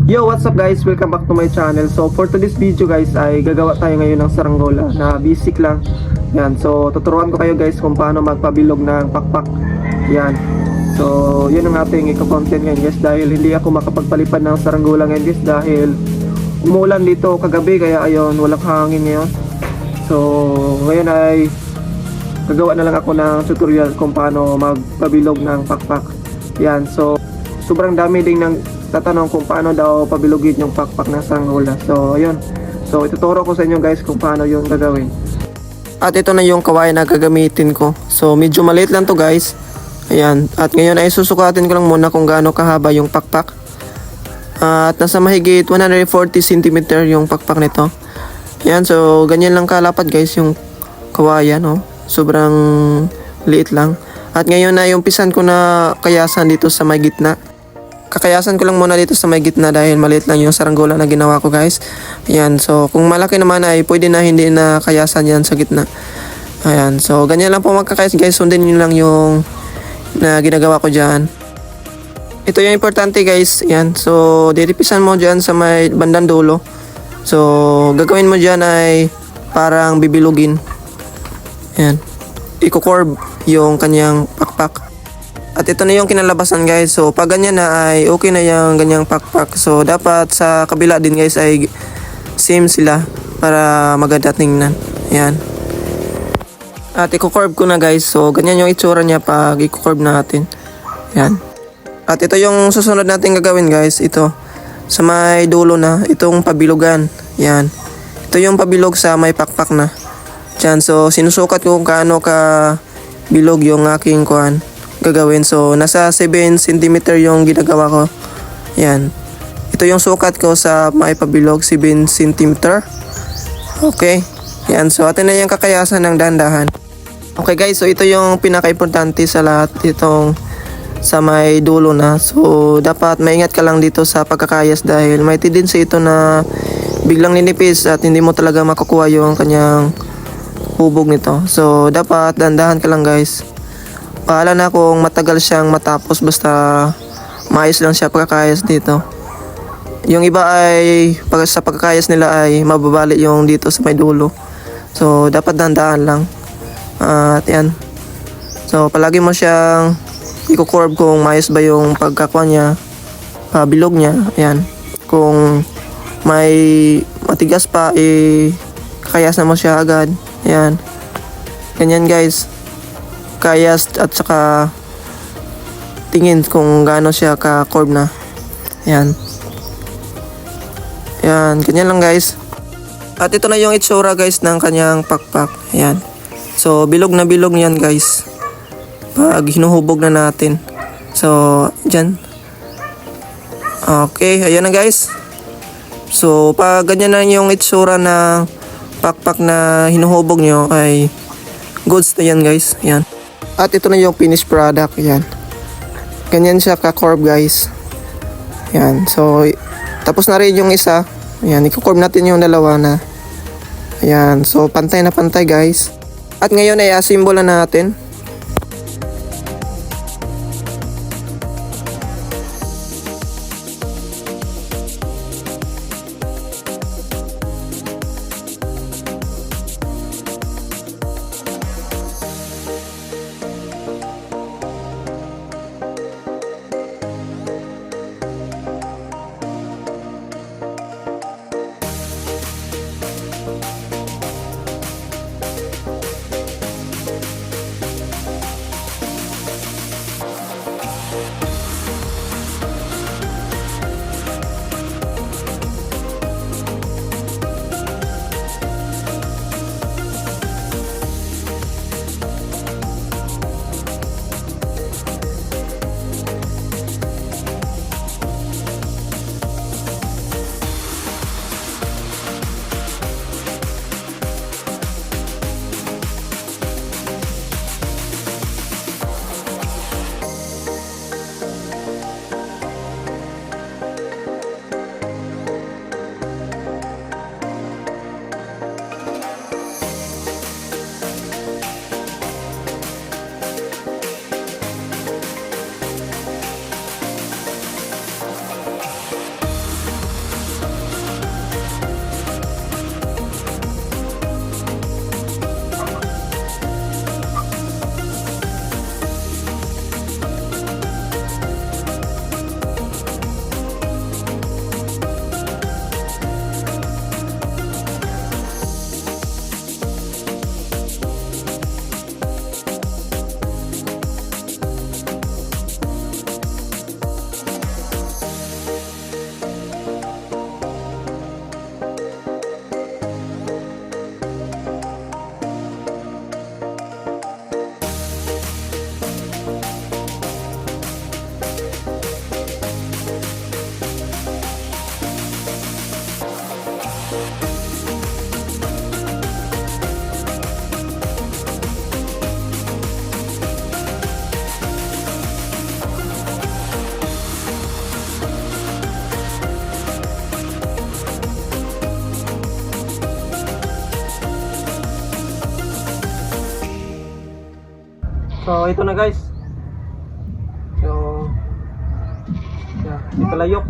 Yo, what's up guys? Welcome back to my channel. So for today's video guys ay gagawa tayo ngayon ng saranggola na basic lang. Yan, so tuturuan ko kayo guys kung paano magpabilog ng pakpak. Yan. So yun ang ating i-content ngayon guys, dahil hindi ako makapagpalipad ng saranggola ngayon guys dahil umulan dito kagabi, kaya ayun, walang hangin ngayon. So ngayon ay gagawa na lang ako ng tutorial kung paano magpabilog ng pakpak. Yan, so sobrang dami ding ng tatanong kung paano daw pabilugin yung pakpak ng saranggola. So ayun, so ituturo ko sa inyo guys kung paano yung gagawin. At ito na yung kawayan na gagamitin ko. So medyo maliit lang to guys. Ayan, at ngayon ay susukatin ko lang muna kung gaano kahaba yung pakpak. At nasa mahigit 140 cm yung pakpak nito. Ayan, so ganyan lang kalapad guys yung kawayan, oh. Sobrang liit lang. At ngayon na yung pisan ko na kayasan dito sa may gitna. Kakayasan ko lang muna dito sa may gitna dahil maliit lang yung saranggola na ginawa ko guys. Ayan, so kung malaki naman ay pwede na hindi na kayasan yan sa gitna. Ayan, so ganyan lang po magkakayas guys. Sundin nyo lang yung na ginagawa ko dyan. Ito yung importante guys. Ayan, so diripisan mo dyan sa may bandang dulo. So gagawin mo dyan ay parang bibilugin. Ayan, i-curve yung kanyang pakpak. At ito na yung kinalabasan guys. So pag ganyan na ay okay na yung ganyang pakpak. So dapat sa kabila din guys ay same sila para maganda tingnan. Ayan. At i-curve ko na guys. So ganyan yung itsura niya pag i-curve natin. Ayan. At ito yung susunod natin gagawin guys. Ito sa may dulo na itong pabilugan. Ayan. Ito yung pabilog sa may pakpak na. Diyan. So sinusukat ko kung kaano ka bilog yung aking kuhan gagawin. So nasa 7 cm yung ginagawa ko. Yan. Ito yung sukat ko sa may pabilog, 7 cm. Okay. Yan. So atin na yung kakayasan ng dahan-dahan. Okay guys, so ito yung pinaka-importante sa lahat, itong sa may dulo na. So dapat maingat ka lang dito sa pagkakayas dahil may tendency ito na biglang ninipis at hindi mo talaga makukuha yung kanyang hubog nito. So dapat dahan-dahan ka lang guys. Paala na kung matagal siyang matapos, basta maayos lang siya pagkakayas dito. Yung iba ay sa pagkakayas nila ay mababali yung dito sa may dulo. So dapat dahan-dahan lang. At yan. So palagi mo siyang i-curve kung maayos ba yung pagkakuha niya, pabilog niya. Ayan. Kung may matigas pa, kakayasan mo siya agad. Ayan. Ganyan guys. Kayas at saka tingin kung gaano siya ka-curve na. Ayan. Ayan, ganyan lang guys. At ito na yung itsura guys ng kanyang pakpak. Ayan. So bilog na bilog yan guys pag hinuhubog na natin. So dyan. Okay, ayan na guys. So pag ganyan na yung itsura ng pakpak na hinuhubog nyo ay goods na yan guys. Ayan. At ito na yung finished product. Yan. Ganyan siya ka-curve guys. Yan. So tapos na rin yung isa. Yan. I-curve natin yung dalawa na. Ayan. So pantay na pantay guys. At ngayon ay assemble na natin. So ito na guys. So yeah, ito layok.